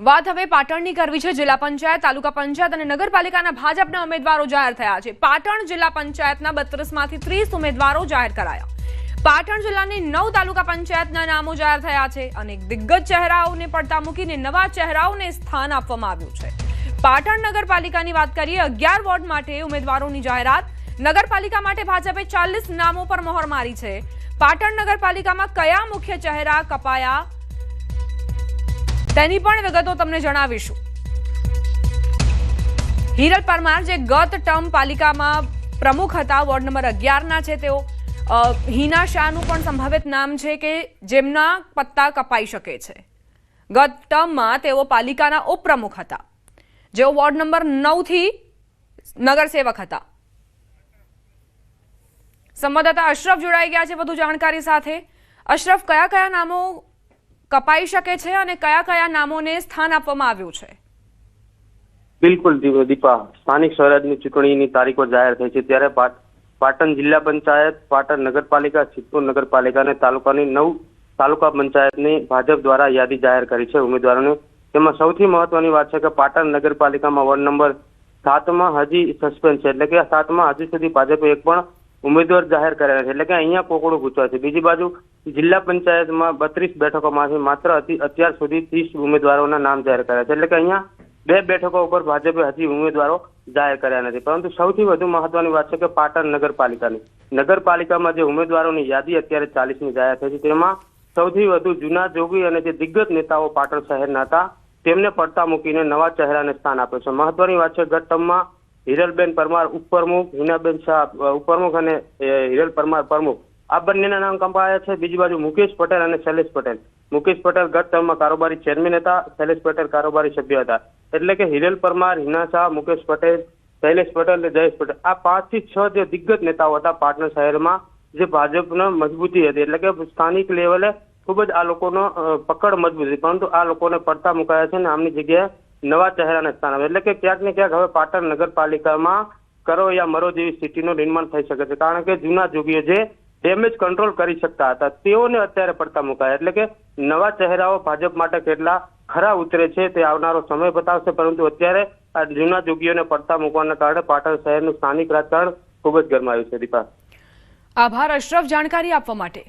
વાત હવે પાટણની કરવી છે। જિલ્લા પંચાયત, તાલુકા પંચાયત અને નગરપાલિકાના ભાજપના ઉમેદવારો જાહેર થયા છે। પાટણ જિલ્લા પંચાયતના 32 માંથી 30 ઉમેદવારો જાહેર કરાયા। પાટણ જિલ્લાની 9 તાલુકા પંચાયતના નામો જાહેર થયા છે। અનેક દિગ્ગજ ચહેરાઓને પડતા મૂકીને નવા ચહેરાઓને સ્થાન આપવામાં આવ્યું છે। પાટણ નગરપાલિકાની વાત કરીએ, 11 વોર્ડ માટે ઉમેદવારોની જાહેરાત। નગરપાલિકા માટે ભાજપે 40 નામો પર મહોર મારી છે। પાટણ નગરપાલિકામાં કયા મુખ્ય ચહેરા કપાયા તેની પણ વિગતો તમને જણાવીશું। હિરલ પરમાર જે ગત ટર્મ પાલિકામાં પ્રમુખ હતા, વોર્ડ નંબર 11 ના છે તેઓ। હિના શાહનું પણ સંભવિત નામ છે કે જેમના પત્તા કપાઈ શકે છે। ગત ટર્મમાં તેઓ પાલિકાના ઉપપ્રમુખ હતા, જેઓ વોર્ડ નંબર 9 થી નગરસેવક હતા। સંવાદદાતા અશરફ જોડાઈ ગયા છે વધુ જાણકારી સાથે। અશરફ, કયા કયા નામો કપાઈ શકે છે અને કયા કયા નામોને સ્થાન આપવામાં આવ્યું છે? બિલકુલ દીપા, સ્થાનિક સ્વરાજની ચૂંટણીની તારીખો જાહેર થઈ છે ત્યારે પાટણ જિલ્લા પંચાયત, પાટણ નગરપાલિકા, સિદ્ધપુર નગરપાલિકા અને તાલુકાની 9 તાલુકા પંચાયતની ભાજપ દ્વારા યાદી જાહેર કરી છે ઉમેદવારોને। તેમાં સૌથી મહત્વની વાત છે કે પાટણ નગરપાલિકામાં વોર્ડ નંબર 7માં હજી સસ્પેન્ડ છે, એટલે કે 7માં હજી સુધી ભાજપે એક પણ ઉમેદવાર જાહેર કર્યા નથી, એટલે કે અહીંયા કોકડું ગુચવા છે। બીજી બાજુ જિલ્લા પંચાયતમાં 32 બેઠકોમાંથી માત્ર અત્યાર સુધી 30 ઉમેદવારોના નામ જાહેર કર્યા છે, એટલે કે અહીંયા 2 બેઠકો ઉપર ભાજપે હજી ઉમેદવારો જાહેર કર્યા નથી। પરંતુ સૌથી વધુ મહત્વની વાત છે કે પાટણ નગરપાલિકામાં જે ઉમેદવારોની યાદી અત્યારે 40ની જાહેર થઈ છે તેમાં સૌથી વધુ જૂના જોગી અને જે દિગ્ગજ નેતાઓ પાટણ શહેરના હતા તેમને પડતા મૂકીને નવા ચહેરાને સ્થાન આપ્યું છે। મહત્વની વાત છે, ગત ટર્મમાં હિરલબેન પરમાર ઉપપ્રમુખ, હિનાબેન શાહ ઉપપ્રમુખ અને હિરલ પરમાર પ્રમુખ, આ બંનેના નામ કપાયા છે। બીજી બાજુ મુકેશ પટેલ અને શૈલેષ પટેલ, મુકેશ પટેલ ગત ટર્મમાં કારોબારી ચેરમેન હતા, શૈલેષ પટેલ કારોબારી સભ્ય હતા, એટલે કે હિરલ પરમાર, હિના શાહ, મુકેશ પટેલ, શૈલેષ પટેલ અને જયેશ પટેલ, આ 5 થી 6 જે દિગ્ગજ નેતાઓ હતા પાટણ શહેરમાં, જે ભાજપનો મજબૂતી હતી, એટલે કે સ્થાનિક લેવલે ખૂબ જ આ લોકોનો પકડ મજબૂત હતી, પરંતુ આ લોકોને પડતા મુકાયા છે અને આમની જગ્યાએ નવા ચહેરાને સ્થાન આવે, એટલે કે ક્યાંક ને ક્યાંક હવે પાટણ નગરપાલિકામાં કરો યા મરો જેવી સ્થિતિનું નિર્માણ થઈ શકે છે। કારણ કે જૂના જોગીઓ જે ડેમેજ કંટ્રોલ કરી શકતા હતા તેઓને અત્યારે પડતા મુકાયા, એટલે કે નવા ચહેરાઓ ભાજપ માટે કેટલા ખરા ઉતરે છે તે આવનારો સમય બતાવશે, પરંતુ અત્યારે આ જૂના જોગીઓને પડતા મૂકવાના કારણે પાટણ શહેરનું સ્થાનિક રાજકારણ ખૂબ જ ગરમાયું છે। દીપા, આભાર અશરફ જાણકારી આપવા માટે।